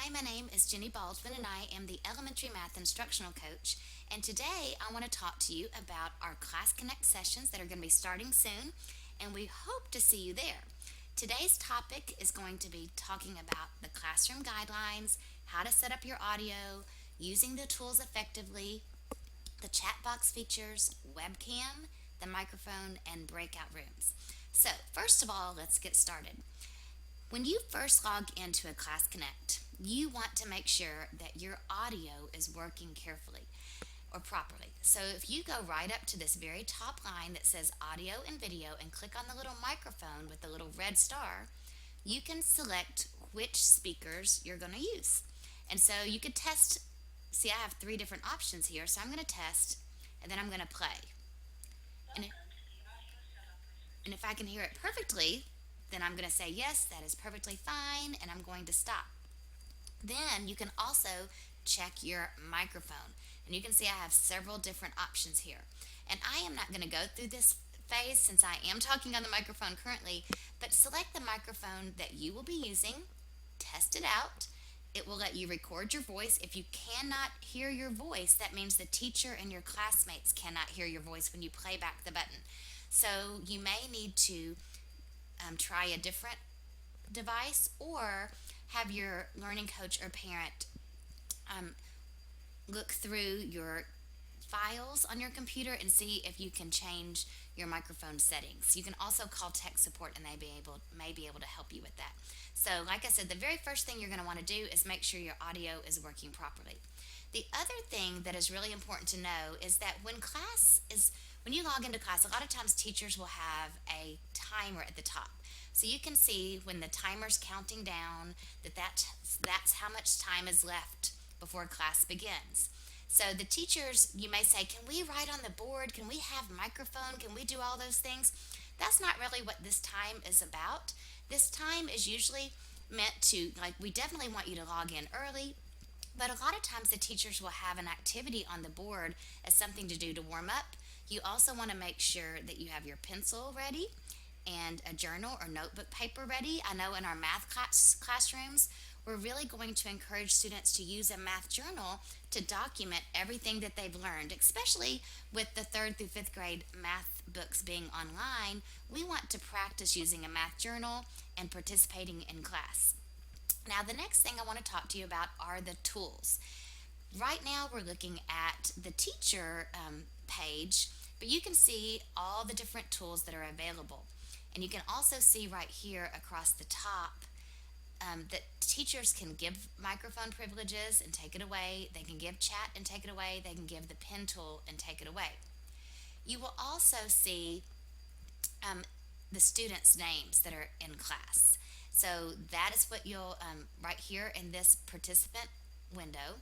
Hi, my name is Jenny Baldwin, and I am the Elementary Math Instructional Coach. And today I want to talk to you about our Class Connect sessions that are going to be starting soon, and we hope to see you there. Today's topic is going to be talking about the classroom guidelines, how to set up your audio, using the tools effectively, the chat box features, webcam, the microphone, and breakout rooms. So, first of all, let's get started. When you first log into a Class Connect, you want to make sure that your audio is working carefully or properly. So if you go right up to this very top line that says audio and video and click on the little microphone with the little red star, you can select which speakers you're going to use. And so you could test. See, I have three different options here, so I'm going to test and then I'm going to play. And and if I can hear it perfectly, then I'm going to say, yes, that is perfectly fine, and I'm going to stop. Then you can also check your microphone. And you can see I have several different options here. And I am not going to go through this phase since I am talking on the microphone currently, but select the microphone that you will be using, test it out. It will let you record your voice. If you cannot hear your voice, that means the teacher and your classmates cannot hear your voice when you play back the button. So you may need to try a different device or have your learning coach or parent um, look through your files on your computer and see if you can change your microphone settings. You can also call tech support and they may be able to help you with that. So like I said, the very first thing you're going to want to do is make sure your audio is working properly. The other thing that is really important to know is that when you log into class, a lot of times teachers will have a timer at the top. So you can see when the timer's counting down that's how much time is left before class begins. So the teachers, you may say, can we write on the board? Can we have microphone? Can we do all those things? That's not really what this time is about. This time is usually meant to, like, we definitely want you to log in early, but a lot of times the teachers will have an activity on the board as something to do to warm up. You also want to make sure that you have your pencil ready and a journal or notebook paper ready. I know in our math classrooms, we're really going to encourage students to use a math journal to document everything that they've learned, especially with the 3rd through 5th grade math books being online. We want to practice using a math journal and participating in class. Now, the next thing I want to talk to you about are the tools. Right now, we're looking at the teacher page, but you can see all the different tools that are available. And you can also see right here across the top that teachers can give microphone privileges and take it away. They can give chat and take it away. They can give the pen tool and take it away. You will also see the students' names that are in class. So that is what you'll, right here in this participant window.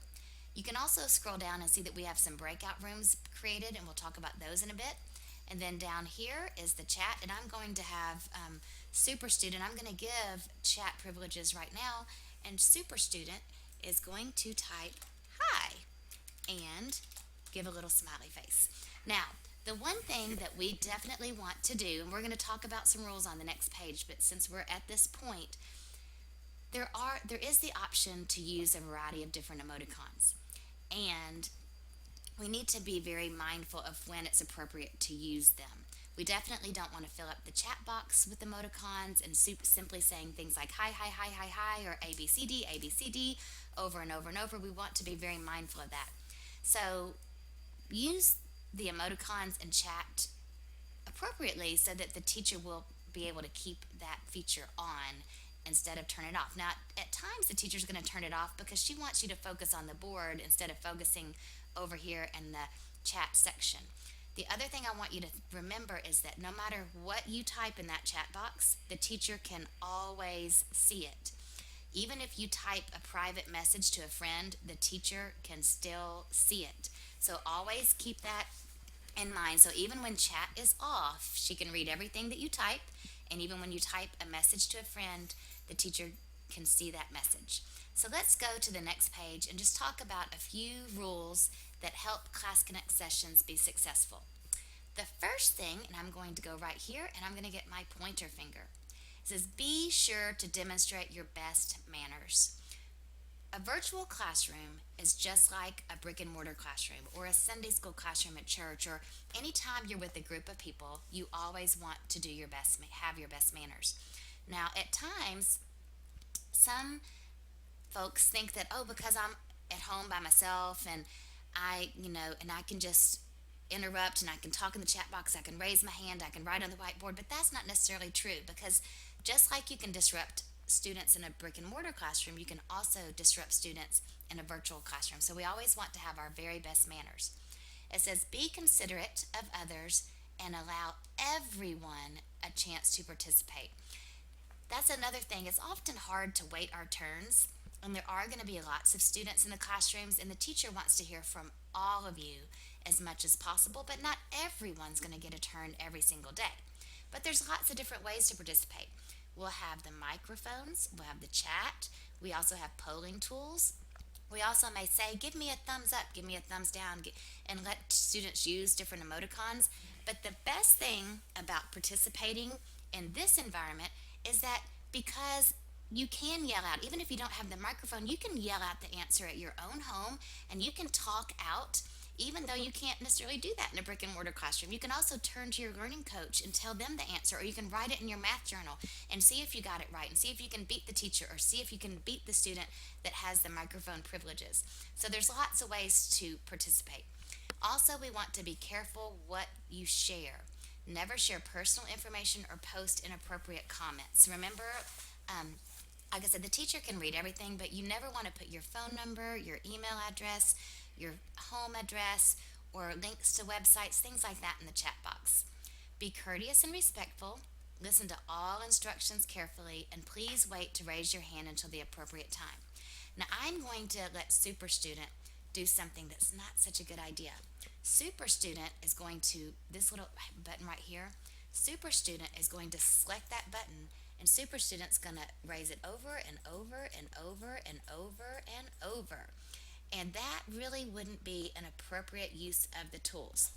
You can also scroll down and see that we have some breakout rooms created, and we'll talk about those in a bit. And then down here is the chat, and I'm going to have Super Student. I'm going to give chat privileges right now, and Super Student is going to type hi and give a little smiley face. Now, the one thing that we definitely want to do, and we're going to talk about some rules on the next page, but since we're at this point, there is the option to use a variety of different emoticons. And we need to be very mindful of when it's appropriate to use them. We definitely don't want to fill up the chat box with emoticons and simply saying things like hi, hi, hi, hi, hi, or A, B, C, D, over and over and over. We want to be very mindful of that. So use the emoticons and chat appropriately so that the teacher will be able to keep that feature on instead of turn it off. Now, at times the teacher's going to turn it off because she wants you to focus on the board instead of focusing over here in the chat section. The other thing I want you to remember is that no matter what you type in that chat box, the teacher can always see it. Even if you type a private message to a friend, the teacher can still see it. So always keep that in mind. So even when chat is off, she can read everything that you type, and even when you type a message to a friend, the teacher can see that message. So let's go to the next page and just talk about a few rules that help Class Connect sessions be successful. The first thing, and I'm going to go right here and I'm going to get my pointer finger. It says, be sure to demonstrate your best manners. A virtual classroom is just like a brick and mortar classroom or a Sunday school classroom at church, or anytime you're with a group of people, you always want to do your best, have your best manners. Now, at times, some folks think that, oh, because I'm at home by myself and and I can just interrupt and I can talk in the chat box, I can raise my hand, I can write on the whiteboard, but that's not necessarily true, because just like you can disrupt students in a brick and mortar classroom, you can also disrupt students in a virtual classroom. So we always want to have our very best manners. It says, be considerate of others and allow everyone a chance to participate. That's another thing. It's often hard to wait our turns, and there are going to be lots of students in the classrooms, and the teacher wants to hear from all of you as much as possible, but not everyone's going to get a turn every single day. But there's lots of different ways to participate. We'll have the microphones, we'll have the chat, we also have polling tools. We also may say, give me a thumbs up, give me a thumbs down, and let students use different emoticons. But the best thing about participating in this environment is that, because you can yell out, even if you don't have the microphone, you can yell out the answer at your own home, and you can talk out, even though you can't necessarily do that in a brick and mortar classroom. You can also turn to your learning coach and tell them the answer, or you can write it in your math journal and see if you got it right, and see if you can beat the teacher, or see if you can beat the student that has the microphone privileges. So there's lots of ways to participate. Also, we want to be careful what you share. Never share personal information or post inappropriate comments. Remember, like I said, the teacher can read everything, but you never want to put your phone number, your email address, your home address, or links to websites, things like that, in the chat box. Be courteous and respectful. Listen to all instructions carefully, and please wait to raise your hand until the appropriate time. Now, I'm going to let Super Student do something that's not such a good idea. Super Student is going to, this little button right here, Super Student is going to select that button, and Super Student's going to raise it over and over and over and over and over. And that really wouldn't be an appropriate use of the tools.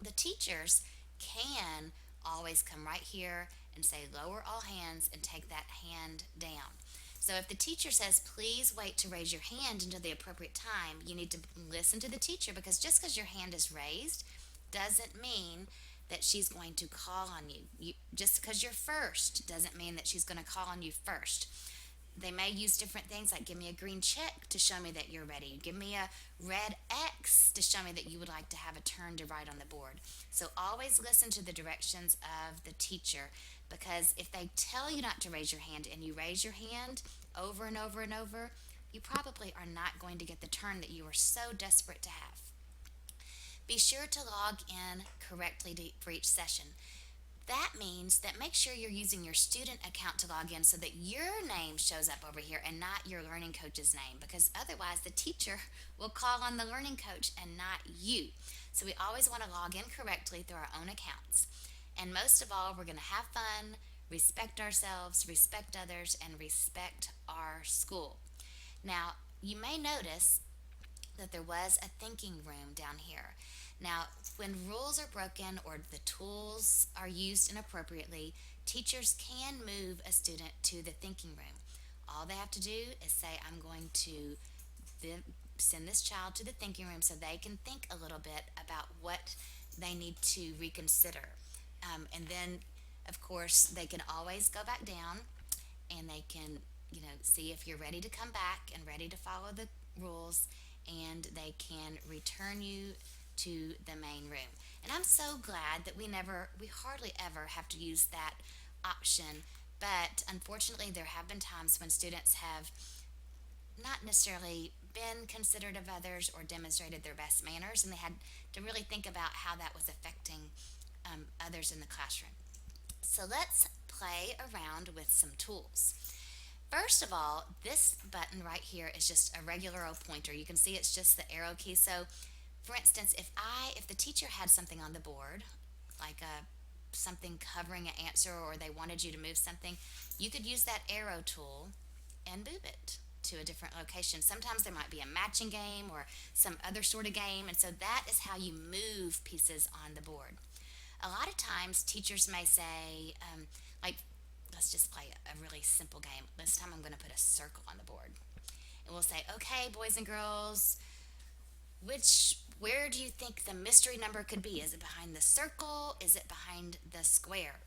The teachers can always come right here and say, lower all hands, and take that hand down. So if the teacher says, please wait to raise your hand until the appropriate time, you need to listen to the teacher, because just because your hand is raised doesn't mean that she's going to call on you. Just because you're first doesn't mean that she's going to call on you first. They may use different things, like give me a green check to show me that you're ready. Give me a red X to show me that you would like to have a turn to write on the board. So always listen to the directions of the teacher, because if they tell you not to raise your hand and you raise your hand over and over and over, you probably are not going to get the turn that you are so desperate to have. Be sure to log in correctly for each session. That means that make sure you're using your student account to log in, so that your name shows up over here and not your learning coach's name, because otherwise the teacher will call on the learning coach and not you. So we always want to log in correctly through our own accounts. And most of all, we're going to have fun, respect ourselves, respect others, and respect our school. Now, you may notice that there was a thinking room down here. Now, when rules are broken or the tools are used inappropriately, teachers can move a student to the thinking room. All they have to do is say, I'm going to send this child to the thinking room so they can think a little bit about what they need to reconsider. And then, of course, they can always go back down, and they can, see if you're ready to come back and ready to follow the rules, and they can return you to the main room. And I'm so glad that we hardly ever have to use that option, but unfortunately there have been times when students have not necessarily been considerate of others or demonstrated their best manners, and they had to really think about how that was affecting others in the classroom. So let's play around with some tools. First of all, this button right here is just a regular old pointer. You can see it's just the arrow key. So for instance, if the teacher had something on the board, like something covering an answer, or they wanted you to move something, you could use that arrow tool and move it to a different location. Sometimes there might be a matching game or some other sort of game, and so that is how you move pieces on the board. A lot of times teachers may say, let's just play a really simple game. This time I'm going to put a circle on the board. we'll say, okay, boys and girls, where do you think the mystery number could be? Is it behind the circle? Is it behind the square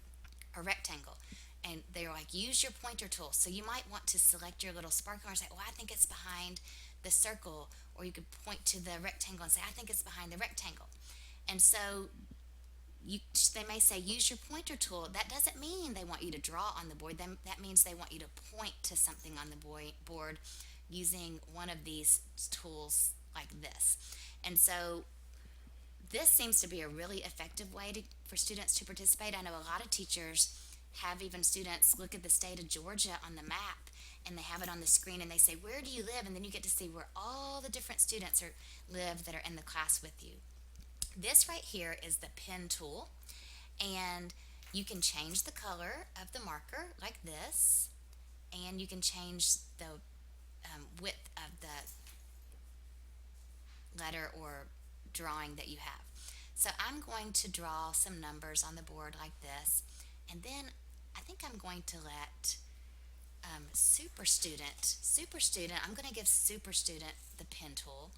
or rectangle? And they're like, use your pointer tool. So you might want to select your little sparkler and say, oh, I think it's behind the circle. Or you could point to the rectangle and say, I think it's behind the rectangle. And so you, they may say, use your pointer tool. That doesn't mean they want you to draw on the board. That means they want you to point to something on the board using one of these tools like this. And so this seems to be a really effective way for students to participate. I know a lot of teachers have even students look at the state of Georgia on the map, and they have it on the screen, and they say, where do you live? And then you get to see where all the different students live that are in the class with you. This right here is the pen tool, and you can change the color of the marker like this, and you can change the width of the letter or drawing that you have. So I'm going to draw some numbers on the board like this, and then I think I'm going to let super student, I'm going to give super student the pen tool,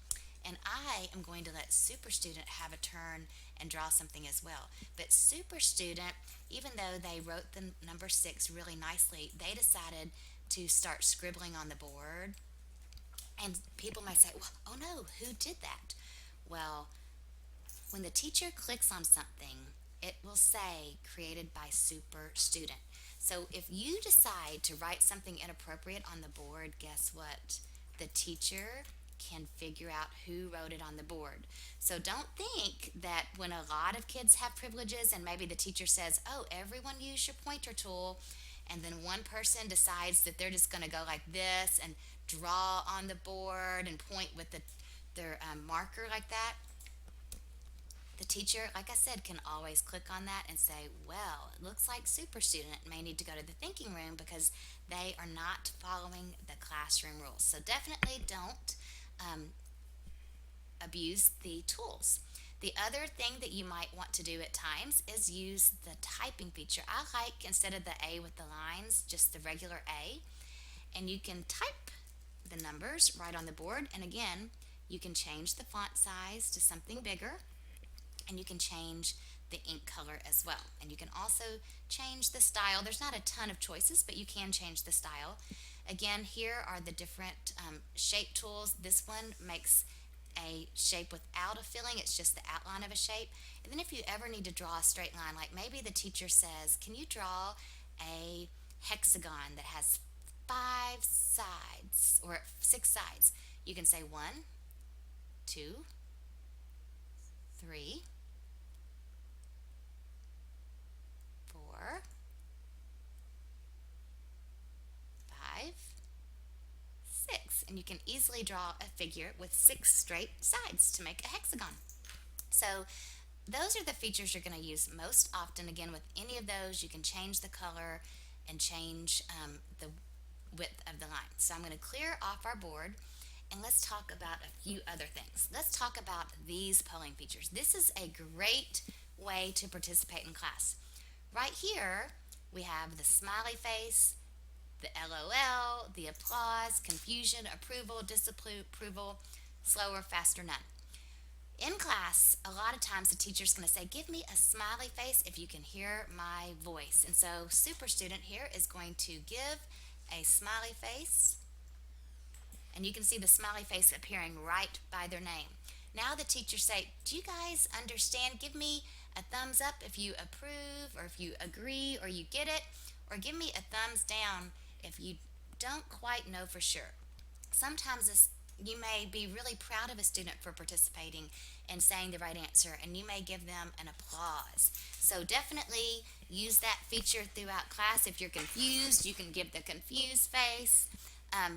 and I am going to let super student have a turn and draw something as well. But super student, even though they wrote the number 6 really nicely, they decided to start scribbling on the board. And people might say, well, oh no, who did that? Well, when the teacher clicks on something, it will say created by super student. So if you decide to write something inappropriate on the board, guess what? The teacher can figure out who wrote it on the board. So don't think that when a lot of kids have privileges and maybe the teacher says, oh, everyone use your pointer tool, and then one person decides that they're just going to go like this and draw on the board and point with their marker like that. The teacher, like I said, can always click on that and say, well, it looks like super student may need to go to the thinking room because they are not following the classroom rules. So definitely don't abuse the tools. The other thing that you might want to do at times is use the typing feature. I like, instead of the A with the lines, just the regular A. And you can type the numbers right on the board. And again, you can change the font size to something bigger, and you can change the ink color as well. And you can also change the style. There's not a ton of choices, but you can change the style. Again, here are the different shape tools. This one makes a shape without a filling. It's just the outline of a shape. And then if you ever need to draw a straight line, like maybe the teacher says, can you draw a hexagon that has 5 sides or 6 sides? You can say 1, 2, 3, 4, 5, 6, and you can easily draw a figure with 6 straight sides to make a hexagon. So those are the features you're going to use most often. Again, with any of those, you can change the color and change the width of the line. So I'm going to clear off our board, and let's talk about a few other things. Let's talk about these polling features. This is a great way to participate in class. Right here, we have the smiley face, the LOL, the applause, confusion, approval, disapproval, slower, faster, none. In class, a lot of times the teacher's going to say, give me a smiley face if you can hear my voice. And so super student here is going to give a smiley face, and you can see the smiley face appearing right by their name. Now the teacher say, do you guys understand? Give me a thumbs up if you approve, or if you agree, or you get it, or give me a thumbs down if you don't quite know for sure. Sometimes you may be really proud of a student for participating and saying the right answer, and you may give them an applause. So definitely use that feature throughout class. If you're confused, you can give the confused face.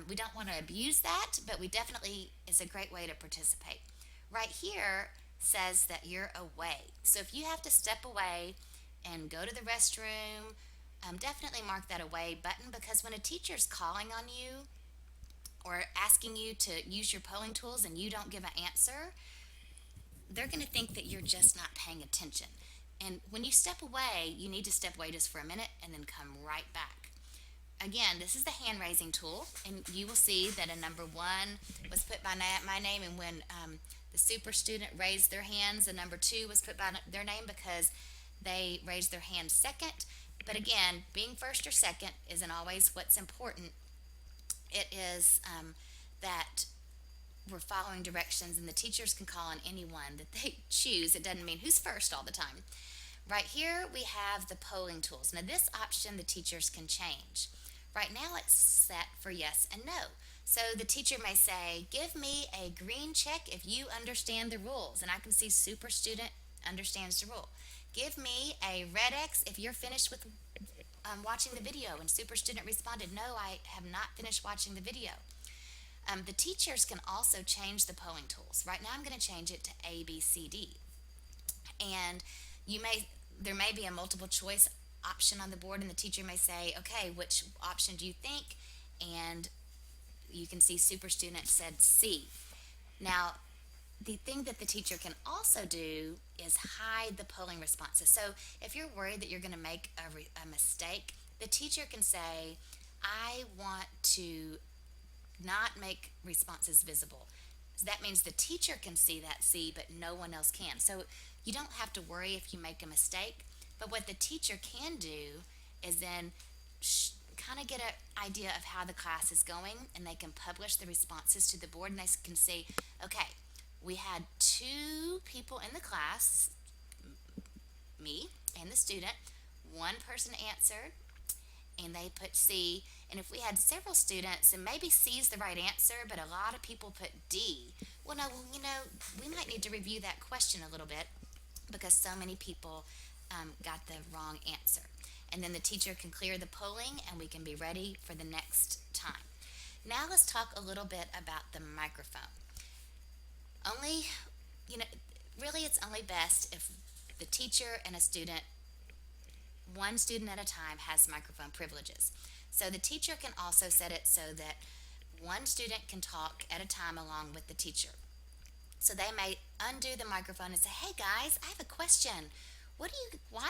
We don't want to abuse that, but it's a great way to participate. Right here says that you're away. So if you have to step away and go to the restroom, definitely mark that away button, because when a teacher's calling on you or asking you to use your polling tools and you don't give an answer, they're going to think that you're just not paying attention. And when you step away, you need to step away just for a minute and then come right back. again, this is the hand raising tool, and you will see that a number one was put by my name, and when the super student raised their hands, the number two was put by their name because they raised their hand second. But again, being first or second isn't always what's important. It is that we're following directions, and the teachers can call on anyone that they choose. It doesn't mean who's first all the time. Right here, we have the polling tools. Now, this option the teachers can change. Right now, it's set for yes and no. So the teacher may say, give me a green check if you understand the rules. And I can see super student understands the rule. Give me a red X if you're finished with watching the video. And super student responded, no, I have not finished watching the video. The teachers can also change the polling tools. Right now I'm going to change it to A, B, C, D. And there may be a multiple choice option on the board, and the teacher may say, okay, which option do you think? And you can see super student said C. Now, the thing that the teacher can also do is hide the polling responses. So if you're worried that you're going to make a mistake, the teacher can say, I want to not make responses visible. So that means the teacher can see that C, but no one else can. So you don't have to worry if you make a mistake. But what the teacher can do is then kind of get an idea of how the class is going, and they can publish the responses to the board, and they can see, okay, we had two people in the class, me and the student. One person answered, and they put C. And if we had several students, and maybe C is the right answer, but a lot of people put D, well, no, we might need to review that question a little bit because so many people got the wrong answer. And then the teacher can clear the polling, and we can be ready for the next time. Now let's talk a little bit about the microphone. Only, really it's only best if the teacher and a student, one student at a time, has microphone privileges. So the teacher can also set it so that one student can talk at a time along with the teacher. So they may undo the microphone and say, hey guys, I have a question. Why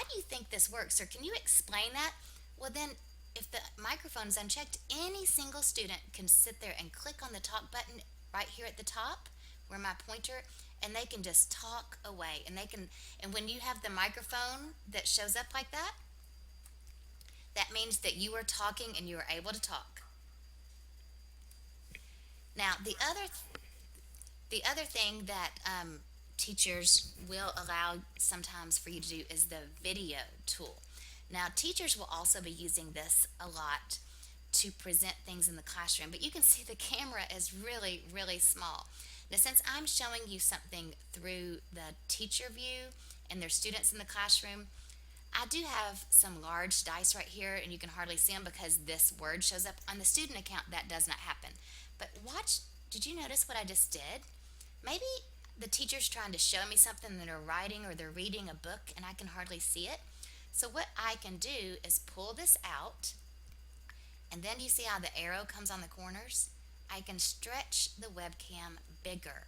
do you think this works? Or can you explain that? Well then, if the microphone is unchecked, any single student can sit there and click on the talk button right here at the top where my pointer, and they can just talk away. And when you have the microphone that shows up like that, that means that you are talking and you are able to talk. Now, the other thing that teachers will allow sometimes for you to do is the video tool. Now, teachers will also be using this a lot to present things in the classroom, but you can see the camera is really, really small. Now, since I'm showing you something through the teacher view and there's students in the classroom, I do have some large dice right here, and you can hardly see them because this word shows up. On the student account, that does not happen. But watch, did you notice what I just did? Maybe the teacher's trying to show me something that they're writing or they're reading a book and I can hardly see it. So what I can do is pull this out, and then you see how the arrow comes on the corners? I can stretch the webcam bigger.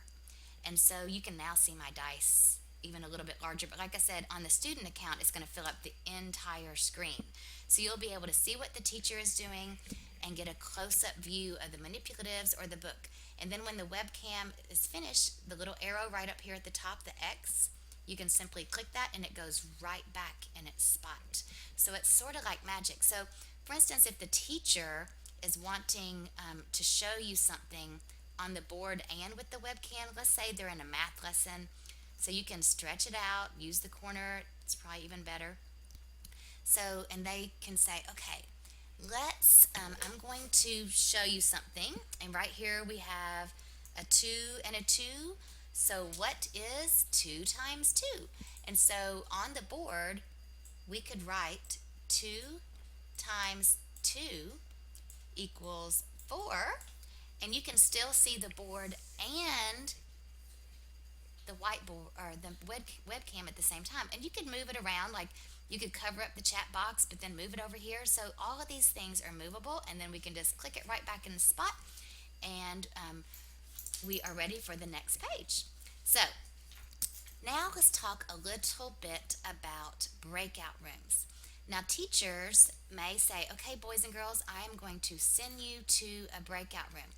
And so you can now see my dice even a little bit larger. But like I said, on the student account, it's going to fill up the entire screen. So you'll be able to see what the teacher is doing and get a close-up view of the manipulatives or the book. And then when the webcam is finished, the little arrow right up here at the top, the X, you can simply click that and it goes right back in its spot. So it's sort of like magic. So for instance, if the teacher is wanting to show you something on the board and with the webcam, let's say they're in a math lesson, so you can stretch it out, use the corner, it's probably even better. So, and they can say, okay, I'm going to show you something, and right here we have a 2 and a 2, so what is 2 times 2? And so on the board, we could write 2 times 2 equals 4, and you can still see the board and the whiteboard or the webcam at the same time. And you could move it around, like you could cover up the chat box but then move it over here. So all of these things are movable, and then we can just click it right back in the spot, and we are ready for the next page. So now let's talk a little bit about breakout rooms. Now, teachers may say, okay, boys and girls, I am going to send you to a breakout room.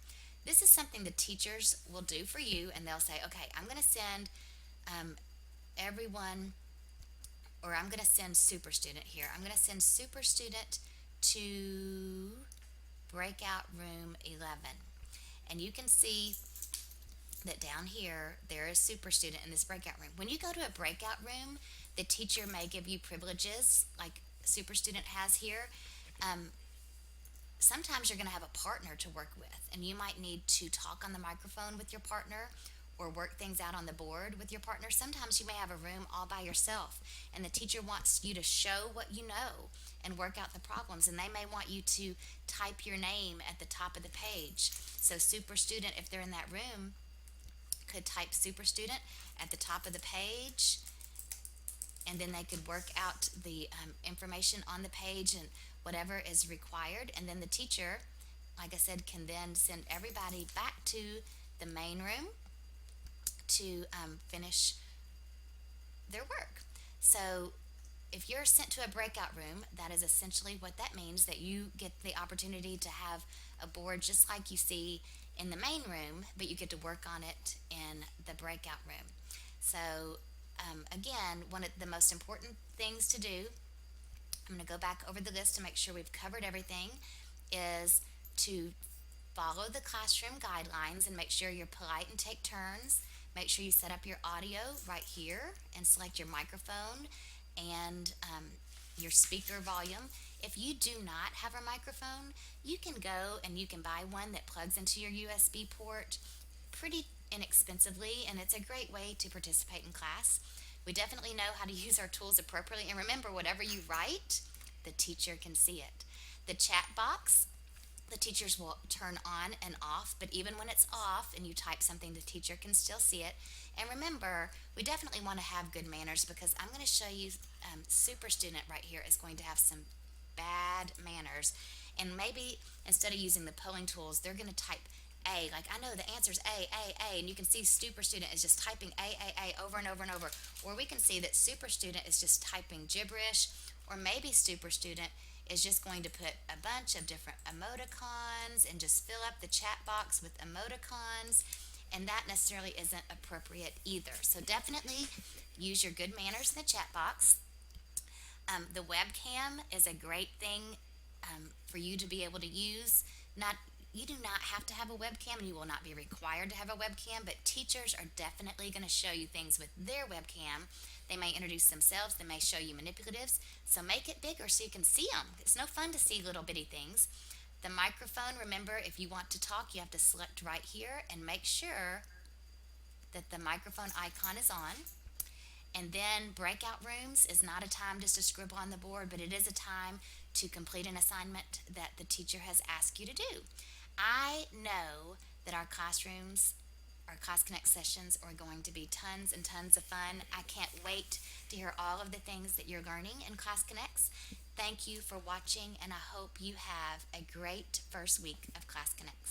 This is something the teachers will do for you, and they'll say, okay, I'm going to send um, everyone, or I'm going to send super student here. I'm going to send super student to breakout room 11. And you can see that down here, there is super student in this breakout room. When you go to a breakout room, the teacher may give you privileges like super student has here. Um, Sometimes you're going to have a partner to work with, and you might need to talk on the microphone with your partner or work things out on the board with your partner. Sometimes you may have a room all by yourself, and the teacher wants you to show what you know and work out the problems, and they may want you to type your name at the top of the page. So, super student, if they're in that room, could type super student at the top of the page, and then they could work out the information on the page and whatever is required. And then the teacher, like I said, can then send everybody back to the main room to finish their work. So if you're sent to a breakout room, that is essentially what that means, that you get the opportunity to have a board just like you see in the main room, but you get to work on it in the breakout room. So again, one of the most important things to do, I'm going to go back over the list to make sure we've covered everything, is to follow the classroom guidelines and make sure you're polite and take turns. Make sure you set up your audio right here and select your microphone and your speaker volume. If you do not have a microphone, you can go and you can buy one that plugs into your USB port pretty inexpensively, and it's a great way to participate in class. We definitely know how to use our tools appropriately, and remember, whatever you write, the teacher can see it. The chat box, the teachers will turn on and off, but even when it's off and you type something, the teacher can still see it. And remember, we definitely want to have good manners, because I'm going to show you super student right here is going to have some bad manners. And maybe instead of using the polling tools, they're going to type A. Like, I know the answer is A, and you can see super student is just typing A over and over and over. Or we can see that super student is just typing gibberish, or maybe super student is just going to put a bunch of different emoticons and just fill up the chat box with emoticons, and that necessarily isn't appropriate either. So definitely use your good manners in the chat box. The webcam is a great thing for you to be able to use. Not You do not have to have a webcam, and you will not be required to have a webcam, but teachers are definitely going to show you things with their webcam. They may introduce themselves, they may show you manipulatives, so make it bigger so you can see them. It's no fun to see little bitty things. The microphone, remember, if you want to talk, you have to select right here and make sure that the microphone icon is on. And then breakout rooms is not a time just to scribble on the board, but it is a time to complete an assignment that the teacher has asked you to do. I know that our classrooms, our Class Connect sessions are going to be tons and tons of fun. I can't wait to hear all of the things that you're learning in Class Connects. Thank you for watching, and I hope you have a great first week of Class Connect.